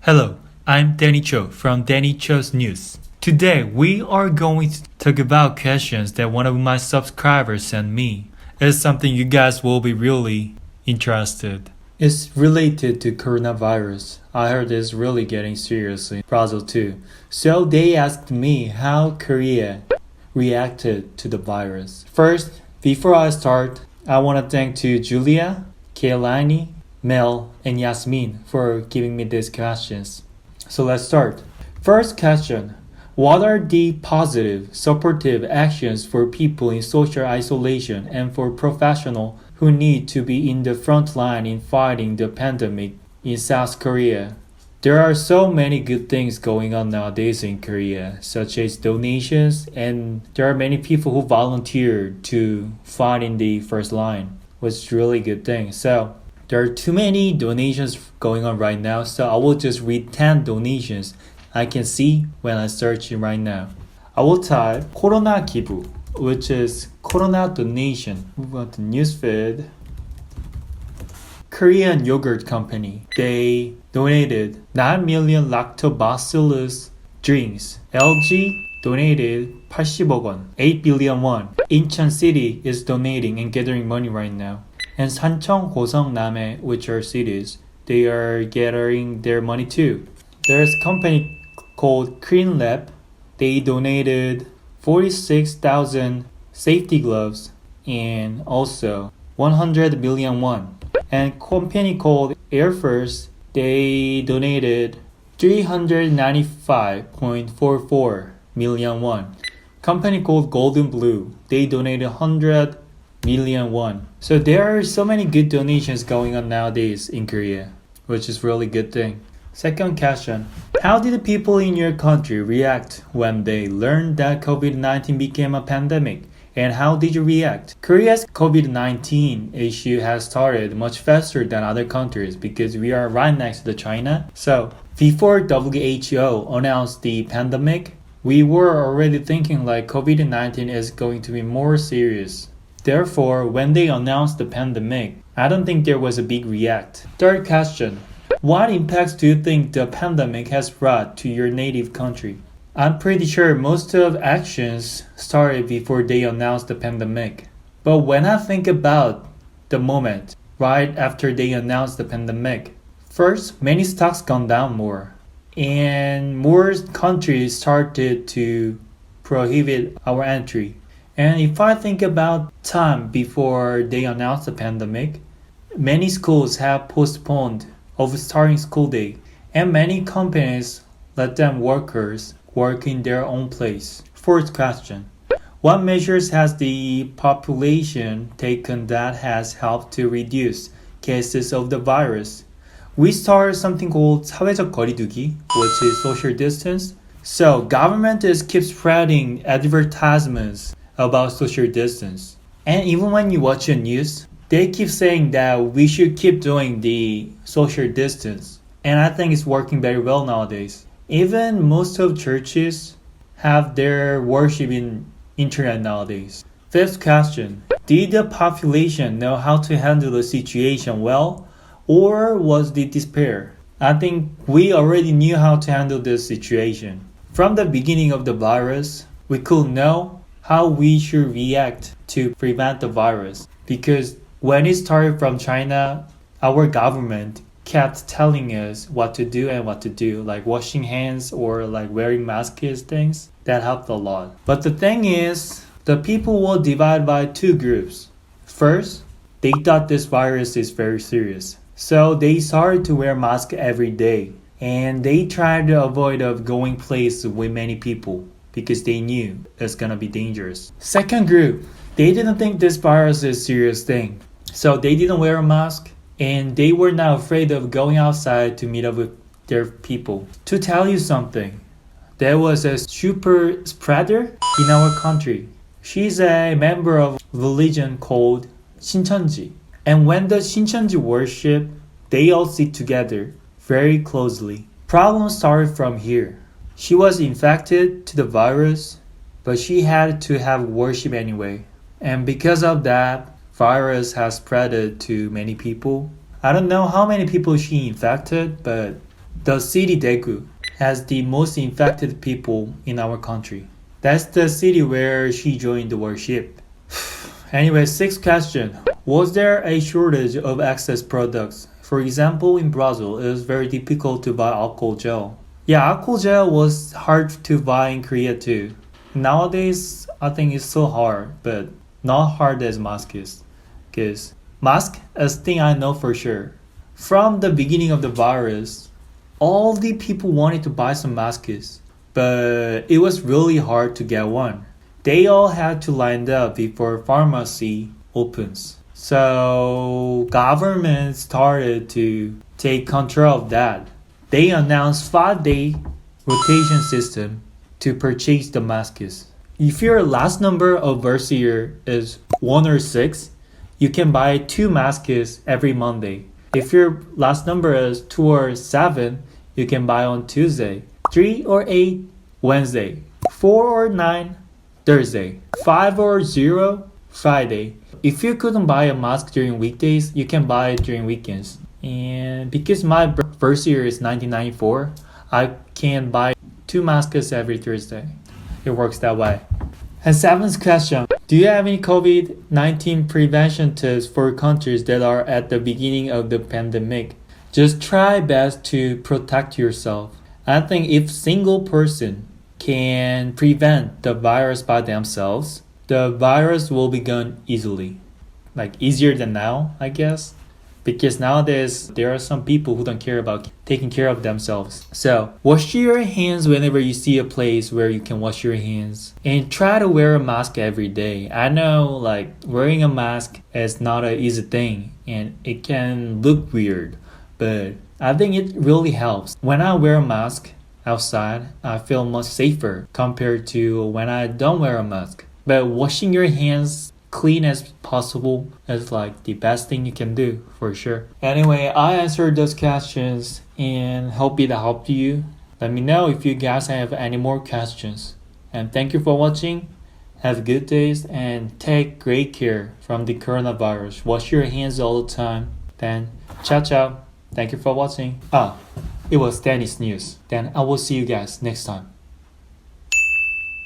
Hello, I'm Danny Cho from Danny Cho's News. Today we are going to talk about questions that one of my subscribers sent me. It's something you guys will be really interested. It's related to coronavirus. I heard it's really getting serious in Brazil too. So they asked me how Korea reacted to the virus. First, before I start, I want to thank to Julia, Kailaine, Mel, and Yasmin for giving me these questions. So let's start. First question. What are the positive, supportive actions for people in social isolation and for professionals who need to be in the front line in fighting the pandemic in South Korea? There are so many good things going on nowadays in Korea, such as donations, and there are many people who volunteer to fight in the first line, which is really good thing. So there are too many donations going on right now, so I will just read 10 donations I can see when I search it right now. I will type Corona 기부, which is Corona donation. Move on to newsfeed. Korean yogurt company. They donated 9 million lactobacillus drinks. LG donated 80억 won, 8 billion won. Incheon City is donating and gathering money right now. And Sancheong, Goseong, Namhae, which are cities, they are gathering their money too. There's a company called Green Lab. They donated 46,000 safety gloves and also 100 million won. And company called Air Force, they donated 395.44 million won. Company called Golden Blue, they donated 100 million won. So there are so many good donations going on nowadays in Korea, which is really good thing. Second question. How did the people in your country react when they learned that COVID-19 became a pandemic? And how did you react? Korea's COVID-19 issue has started much faster than other countries because we are right next to China. So before WHO announced the pandemic, we were already thinking like COVID-19 is going to be more serious. Therefore, when they announced the pandemic, I don't think there was a big react. Third question. What impacts do you think the pandemic has brought to your native country? I'm pretty sure most of actions started before they announced the pandemic. But when I think about the moment right after they announced the pandemic, first, many stocks gone down more. And more countries started to prohibit our entry. And if I think about time before they announced the pandemic, many schools have postponed of starting school day, and many companies let them workers work in their own place. Fourth question. What measures has the population taken that has helped to reduce cases of the virus? We started something called 사회적 거리두기, which is social distance. So government is keep spreading advertisements about social distance. And even when you watch the news, they keep saying that we should keep doing the social distance. And I think it's working very well nowadays. Even most of churches have their worship in internet nowadays. Fifth question. Did the population know how to handle the situation well, or was it despair? I think we already knew how to handle this situation. From the beginning of the virus, we could know how we should react to prevent the virus. Because when it started from China, our government kept telling us what to do and what to do, like washing hands or like wearing masks things. That helped a lot. But the thing is, the people were divided by two groups. First, they thought this virus is very serious. So they started to wear masks every day. And they tried to avoid of going places with many people because they knew it's gonna be dangerous. Second group, they didn't think this virus is a serious thing. So they didn't wear a mask and they were not afraid of going outside to meet up with their people. To tell you something, there was a super spreader in our country. She's a member of a religion called Shincheonji. And when the Shincheonji worship, they all sit together very closely. Problem started from here. She was infected to the virus, but she had to have worship anyway. And because of that, virus has spread to many people. I don't know how many people she infected, but The city Daegu has the most infected people in our country. That's the city where she joined the worship. Anyway, sixth question. Was there a shortage of excess products? For example, in Brazil, it was very difficult to buy alcohol gel. Yeah, alcohol gel was hard to buy in Korea too. Nowadays, I think it's so hard, but not hard as mask is. Because mask is thing I know for sure. From the beginning of the virus, all the people wanted to buy some masks, but it was really hard to get one. They all had to line up before pharmacy opens. So government started to take control of that. They announced 5-day rotation system to purchase the masks. If your last number of birth year is 1 or 6, you can buy 2 masks every Monday. If your last number is 2 or 7, you can buy on Tuesday. 3 or 8, Wednesday. 4 or 9, Thursday. 5 or 0, Friday. If you couldn't buy a mask during weekdays, you can buy it during weekends. And because my birth year is 1994, I can buy 2 masks every Thursday. It works that way. And seventh question. Do you have any COVID-19 prevention tips for countries that are at the beginning of the pandemic? Just try best to protect yourself. I think if single person can prevent the virus by themselves, the virus will be gone easily. Like easier than now, I guess. Because nowadays, there are some people who don't care about taking care of themselves. So, wash your hands whenever you see a place where you can wash your hands. And try to wear a mask every day. I know, like, wearing a mask is not an easy thing. And it can look weird. But I think it really helps. When I wear a mask outside, I feel much safer compared to when I don't wear a mask. But washing your hands clean as possible is like the best thing you can do for sure. Anyway, I answered those questions and hope it helped you. Let me know if you guys have any more questions. And thank you for watching. Have good days and take great care from the coronavirus. Wash your hands all the time. Then ciao ciao. Thank you for watching. It was Danny's news. Then I will see you guys next time.